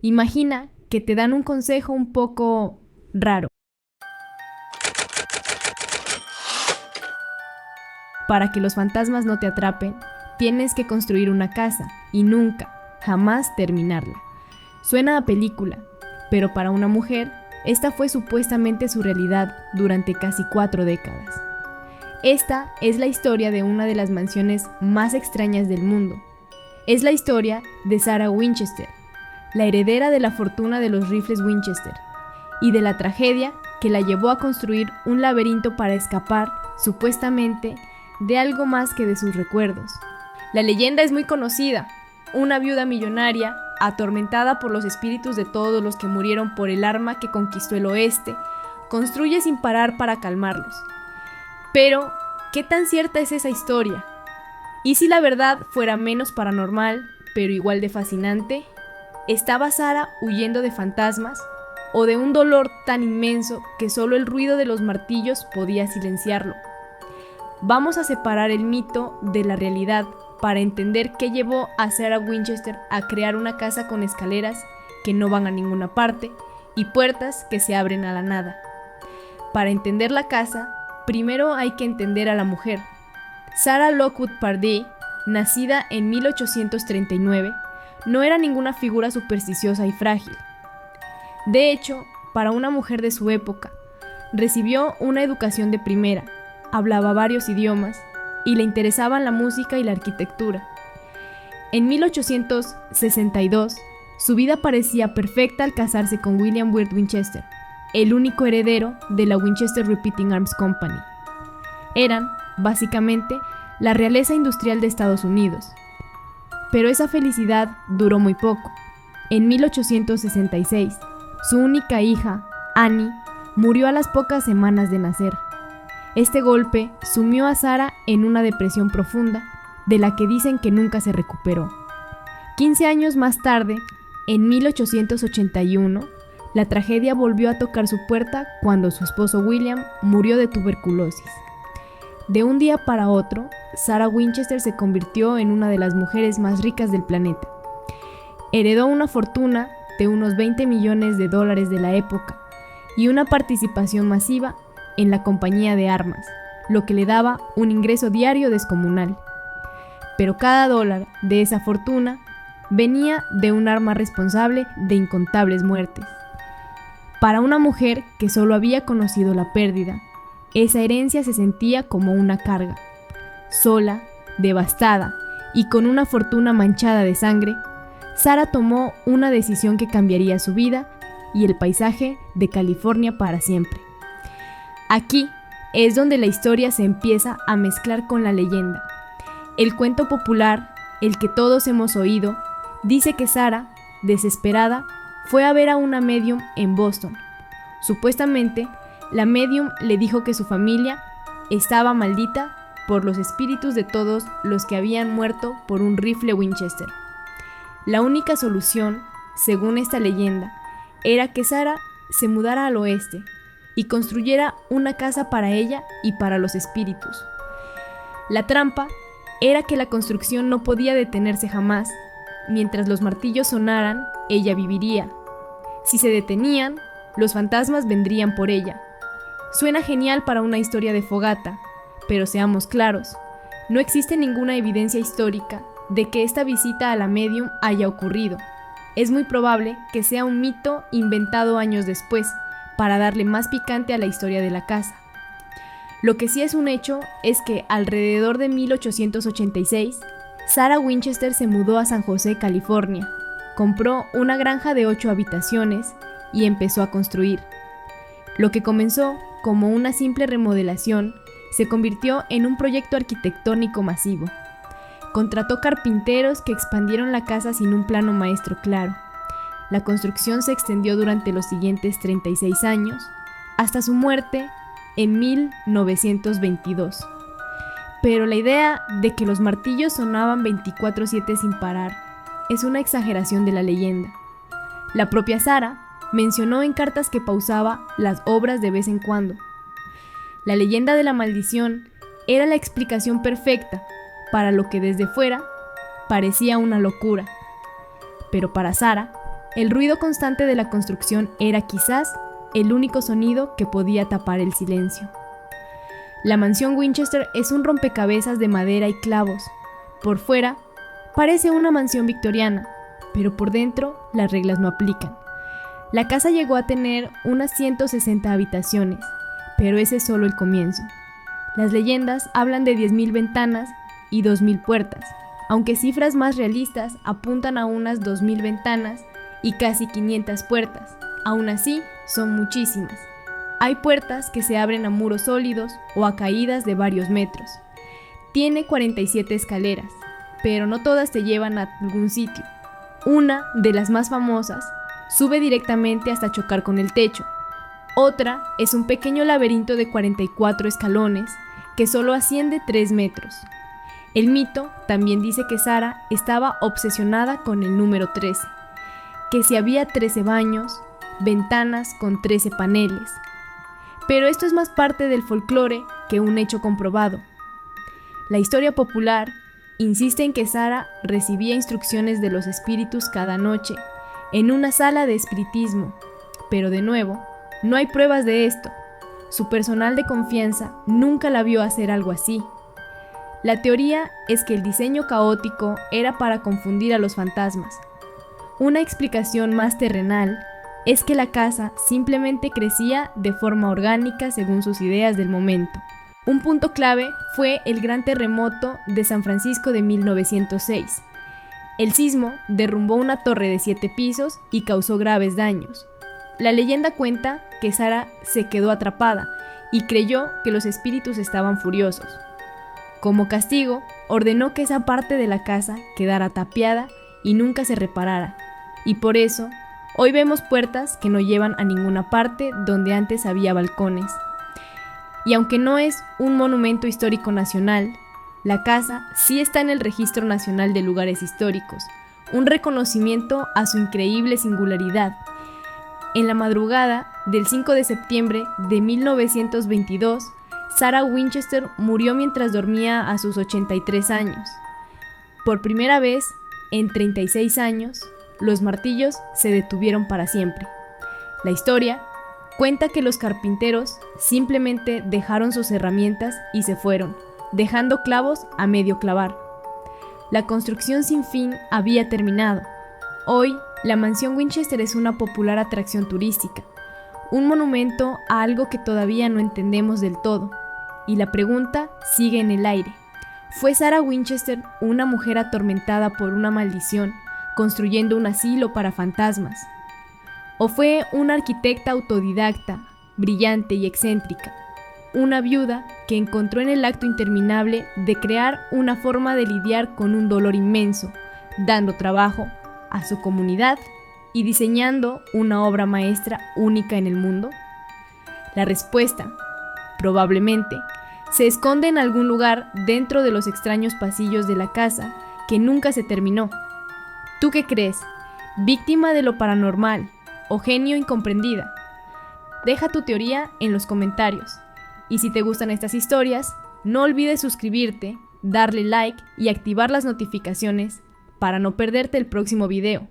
Imagina que te dan un consejo un poco raro. Para que los fantasmas no te atrapen, tienes que construir una casa y nunca, jamás terminarla. Suena a película, pero para una mujer, esta fue supuestamente su realidad durante casi 4 décadas. Esta es la historia de una de las mansiones más extrañas del mundo. Es la historia de Sarah Winchester, la heredera de la fortuna de los rifles Winchester, y de la tragedia que la llevó a construir un laberinto para escapar, supuestamente, de algo más que de sus recuerdos. La leyenda es muy conocida. Una viuda millonaria, atormentada por los espíritus de todos los que murieron por el arma que conquistó el oeste, construye sin parar para calmarlos. Pero, ¿qué tan cierta es esa historia? ¿Y si la verdad fuera menos paranormal, pero igual de fascinante? ¿Estaba Sarah huyendo de fantasmas o de un dolor tan inmenso que solo el ruido de los martillos podía silenciarlo? Vamos a separar el mito de la realidad para entender qué llevó a Sarah Winchester a crear una casa con escaleras que no van a ninguna parte y puertas que se abren a la nada. Para entender la casa, primero hay que entender a la mujer. Sarah Lockwood Pardee, nacida en 1839, no era ninguna figura supersticiosa y frágil. De hecho, para una mujer de su época, recibió una educación de primera, hablaba varios idiomas y le interesaban la música y la arquitectura. En 1862, su vida parecía perfecta al casarse con William Wirt Winchester, el único heredero de la Winchester Repeating Arms Company. Eran, básicamente, la realeza industrial de Estados Unidos. Pero esa felicidad duró muy poco. En 1866, su única hija, Annie, murió a las pocas semanas de nacer. Este golpe sumió a Sarah en una depresión profunda, de la que dicen que nunca se recuperó. 15 años más tarde, en 1881, la tragedia volvió a tocar su puerta cuando su esposo William murió de tuberculosis. De un día para otro, Sarah Winchester se convirtió en una de las mujeres más ricas del planeta. Heredó una fortuna de unos $20 millones de la época y una participación masiva en la compañía de armas, lo que le daba un ingreso diario descomunal. Pero cada dólar de esa fortuna venía de un arma responsable de incontables muertes. Para una mujer que solo había conocido la pérdida, esa herencia se sentía como una carga. Sola, devastada y con una fortuna manchada de sangre, Sarah tomó una decisión que cambiaría su vida y el paisaje de California para siempre. Aquí es donde la historia se empieza a mezclar con la leyenda. El cuento popular, el que todos hemos oído, dice que Sarah, desesperada, fue a ver a una medium en Boston. Supuestamente, la medium le dijo que su familia estaba maldita por los espíritus de todos los que habían muerto por un rifle Winchester. La única solución, según esta leyenda, era que Sarah se mudara al oeste y construyera una casa para ella y para los espíritus. La trampa era que la construcción no podía detenerse jamás. Mientras los martillos sonaran, ella viviría. Si se detenían, los fantasmas vendrían por ella. Suena genial para una historia de fogata, pero seamos claros, no existe ninguna evidencia histórica de que esta visita a la medium haya ocurrido. Es muy probable que sea un mito inventado años después, para darle más picante a la historia de la casa. Lo que sí es un hecho es que alrededor de 1886, Sarah Winchester se mudó a San José, California, compró una granja de 8 habitaciones y empezó a construir. Lo que comenzó como una simple remodelación se convirtió en un proyecto arquitectónico masivo. Contrató carpinteros que expandieron la casa sin un plano maestro claro. La construcción se extendió durante los siguientes 36 años, hasta su muerte en 1922. Pero la idea de que los martillos sonaban 24/7 sin parar es una exageración de la leyenda. La propia Sarah mencionó en cartas que pausaba las obras de vez en cuando. La leyenda de la maldición era la explicación perfecta para lo que desde fuera parecía una locura. Pero para Sarah, El ruido constante de la construcción era quizás el único sonido que podía tapar el silencio. La mansión Winchester es un rompecabezas de madera y clavos. Por fuera, parece una mansión victoriana, pero por dentro las reglas no aplican. La casa llegó a tener unas 160 habitaciones, pero ese es solo el comienzo. Las leyendas hablan de 10.000 ventanas y 2.000 puertas, aunque cifras más realistas apuntan a unas 2.000 ventanas y casi 500 puertas. Aún así, son muchísimas. Hay puertas que se abren a muros sólidos o a caídas de varios metros. Tiene 47 escaleras, pero no todas te llevan a algún sitio. Una, de las más famosas, sube directamente hasta chocar con el techo. Otra es un pequeño laberinto de 44 escalones que solo asciende 3 metros. El mito también dice que Sara estaba obsesionada con el número 13, que si había 13 baños, ventanas con 13 paneles. Pero esto es más parte del folclore que un hecho comprobado. La historia popular insiste en que Sara recibía instrucciones de los espíritus cada noche en una sala de espiritismo, pero de nuevo, no hay pruebas de esto. Su personal de confianza nunca la vio hacer algo así. La teoría es que el diseño caótico era para confundir a los fantasmas. Una explicación más terrenal es que la casa simplemente crecía de forma orgánica según sus ideas del momento. Un punto clave fue el gran terremoto de San Francisco de 1906. El sismo derrumbó una torre de 7 pisos y causó graves daños. La leyenda cuenta que Sara se quedó atrapada y creyó que los espíritus estaban furiosos. Como castigo, ordenó que esa parte de la casa quedara tapiada y nunca se reparara. Y por eso, hoy vemos puertas que no llevan a ninguna parte donde antes había balcones. Y aunque no es un monumento histórico nacional, la casa sí está en el Registro Nacional de Lugares Históricos, un reconocimiento a su increíble singularidad. En la madrugada del 5 de septiembre de 1922, Sarah Winchester murió mientras dormía a sus 83 años. Por primera vez, en 36 años, los martillos se detuvieron para siempre. La historia cuenta que los carpinteros simplemente dejaron sus herramientas y se fueron, dejando clavos a medio clavar. La construcción sin fin había terminado. Hoy, la mansión Winchester es una popular atracción turística, un monumento a algo que todavía no entendemos del todo. Y la pregunta sigue en el aire. ¿Fue Sarah Winchester una mujer atormentada por una maldición, construyendo un asilo para fantasmas? ¿O fue una arquitecta autodidacta, brillante y excéntrica? Una viuda que encontró en el acto interminable de crear una forma de lidiar con un dolor inmenso, dando trabajo a su comunidad y diseñando una obra maestra única en el mundo? La respuesta, probablemente, se esconde en algún lugar dentro de los extraños pasillos de la casa que nunca se terminó. ¿Tú qué crees? ¿Víctima de lo paranormal o genio incomprendida? Deja tu teoría en los comentarios. Y si te gustan estas historias, no olvides suscribirte, darle like y activar las notificaciones para no perderte el próximo video.